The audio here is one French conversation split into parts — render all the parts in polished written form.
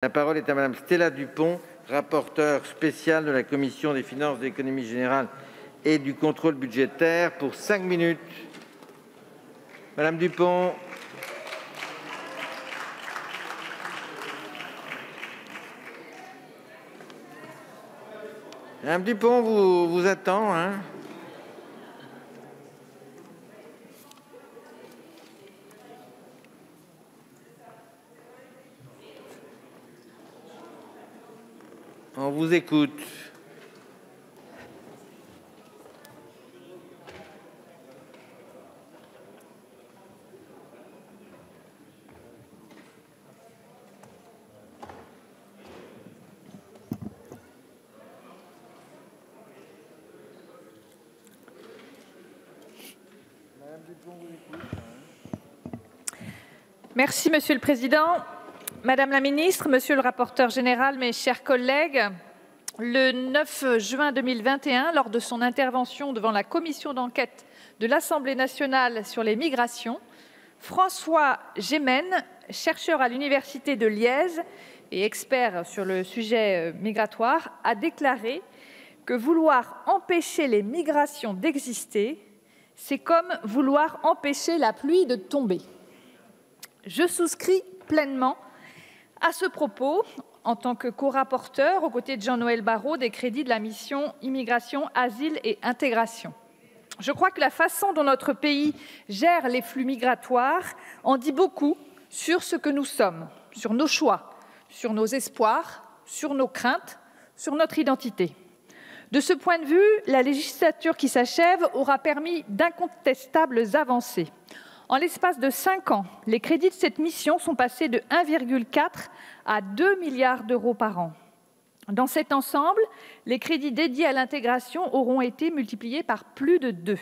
La parole est à Madame Stella Dupont, rapporteure spéciale de la Commission des finances, de l'économie générale et du contrôle budgétaire pour 5 minutes. Madame Dupont. Madame Dupont vous attend, hein. On vous écoute. Merci, Monsieur le Président. Madame la Ministre, Monsieur le rapporteur général, mes chers collègues, le 9 juin 2021, lors de son intervention devant la commission d'enquête de l'Assemblée nationale sur les migrations, François Gémen, chercheur à l'Université de Liège et expert sur le sujet migratoire, a déclaré que vouloir empêcher les migrations d'exister, c'est comme vouloir empêcher la pluie de tomber. Je souscris pleinement à ce propos, en tant que co-rapporteur, aux côtés de Jean-Noël Barrot, des crédits de la mission Immigration, Asile et Intégration. Je crois que la façon dont notre pays gère les flux migratoires en dit beaucoup sur ce que nous sommes, sur nos choix, sur nos espoirs, sur nos craintes, sur notre identité. De ce point de vue, la législature qui s'achève aura permis d'incontestables avancées. En l'espace de 5 ans, les crédits de cette mission sont passés de 1,4 à 2 milliards d'euros par an. Dans cet ensemble, les crédits dédiés à l'intégration auront été multipliés par plus de 2.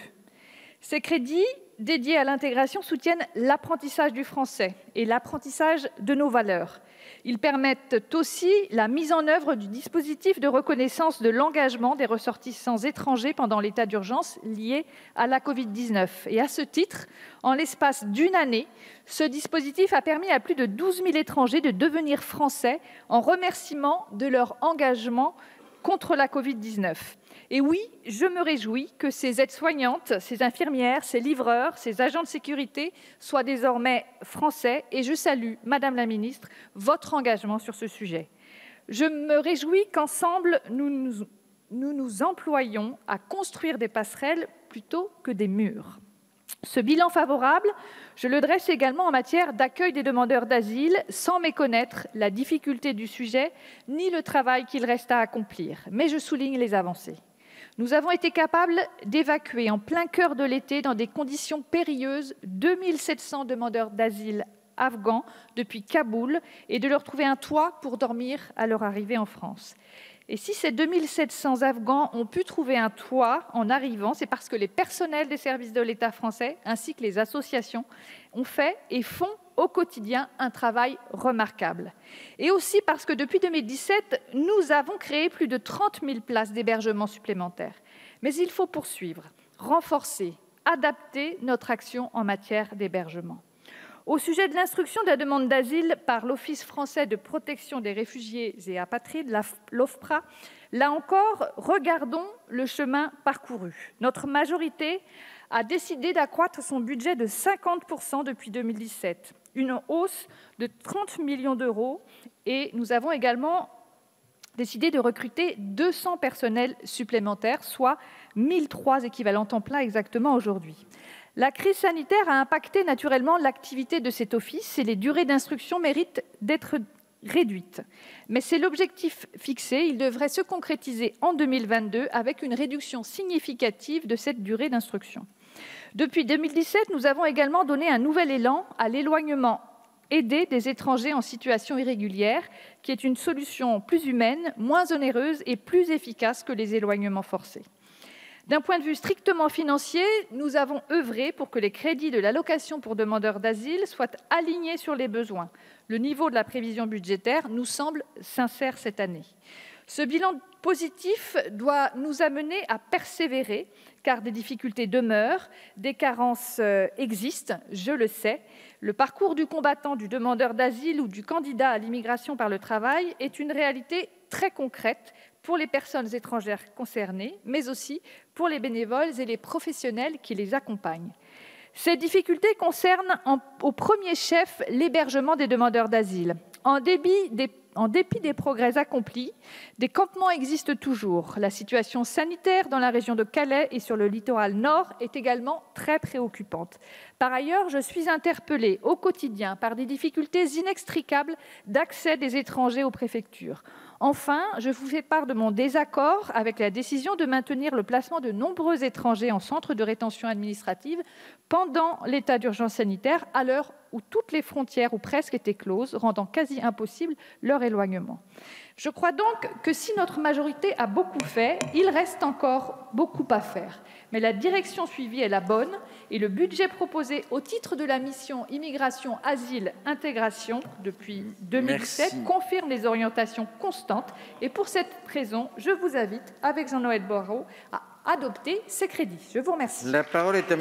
Ces crédits dédiés à l'intégration soutiennent l'apprentissage du français et l'apprentissage de nos valeurs. Ils permettent aussi la mise en œuvre du dispositif de reconnaissance de l'engagement des ressortissants étrangers pendant l'état d'urgence lié à la Covid-19. Et à ce titre, en l'espace d'une année, ce dispositif a permis à plus de 12 000 étrangers de devenir français en remerciement de leur engagement contre la Covid-19. Et oui, je me réjouis que ces aides-soignantes, ces infirmières, ces livreurs, ces agents de sécurité soient désormais français et je salue, Madame la Ministre, votre engagement sur ce sujet. Je me réjouis qu'ensemble, nous nous employions à construire des passerelles plutôt que des murs. Ce bilan favorable, je le dresse également en matière d'accueil des demandeurs d'asile, sans méconnaître la difficulté du sujet ni le travail qu'il reste à accomplir. Mais je souligne les avancées. Nous avons été capables d'évacuer en plein cœur de l'été, dans des conditions périlleuses, 2700 demandeurs d'asile afghans depuis Kaboul et de leur trouver un toit pour dormir à leur arrivée en France. Et si ces 2700 Afghans ont pu trouver un toit en arrivant, c'est parce que les personnels des services de l'État français ainsi que les associations ont fait et font au quotidien un travail remarquable. Et aussi parce que depuis 2017, nous avons créé plus de 30 000 places d'hébergement supplémentaires. Mais il faut poursuivre, renforcer, adapter notre action en matière d'hébergement. Au sujet de l'instruction de la demande d'asile par l'Office français de protection des réfugiés et apatrides, l'OFPRA, là encore, regardons le chemin parcouru. Notre majorité a décidé d'accroître son budget de 50% depuis 2017, une hausse de 30 millions d'euros, et nous avons également décidé de recruter 200 personnels supplémentaires, soit 1003 équivalents temps plein exactement aujourd'hui. La crise sanitaire a impacté naturellement l'activité de cet office et les durées d'instruction méritent d'être réduites. Mais c'est l'objectif fixé, il devrait se concrétiser en 2022 avec une réduction significative de cette durée d'instruction. Depuis 2017, nous avons également donné un nouvel élan à l'éloignement aidé des étrangers en situation irrégulière, qui est une solution plus humaine, moins onéreuse et plus efficace que les éloignements forcés. D'un point de vue strictement financier, nous avons œuvré pour que les crédits de l'allocation pour demandeurs d'asile soient alignés sur les besoins. Le niveau de la prévision budgétaire nous semble sincère cette année. Ce bilan positif doit nous amener à persévérer, car des difficultés demeurent, des carences existent, je le sais, Le parcours du combattant, du demandeur d'asile ou du candidat à l'immigration par le travail est une réalité très concrète pour les personnes étrangères concernées, mais aussi pour les bénévoles et les professionnels qui les accompagnent. Ces difficultés concernent au premier chef l'hébergement des demandeurs d'asile. En dépit des progrès accomplis, des campements existent toujours. La situation sanitaire dans la région de Calais et sur le littoral nord est également très préoccupante. Par ailleurs, je suis interpellée au quotidien par des difficultés inextricables d'accès des étrangers aux préfectures. Enfin, je vous fais part de mon désaccord avec la décision de maintenir le placement de nombreux étrangers en centre de rétention administrative pendant l'état d'urgence sanitaire, à l'heure où toutes les frontières ou presque étaient closes, rendant quasi impossible leur éloignement. Je crois donc que si notre majorité a beaucoup fait, il reste encore beaucoup à faire. Mais la direction suivie est la bonne et le budget proposé au titre de la mission Immigration, Asile, Intégration depuis 2007 confirme les orientations constantes. Et pour cette raison, je vous invite, avec Jean-Noël Barrot, à adopter ces crédits. Je vous remercie. La parole est à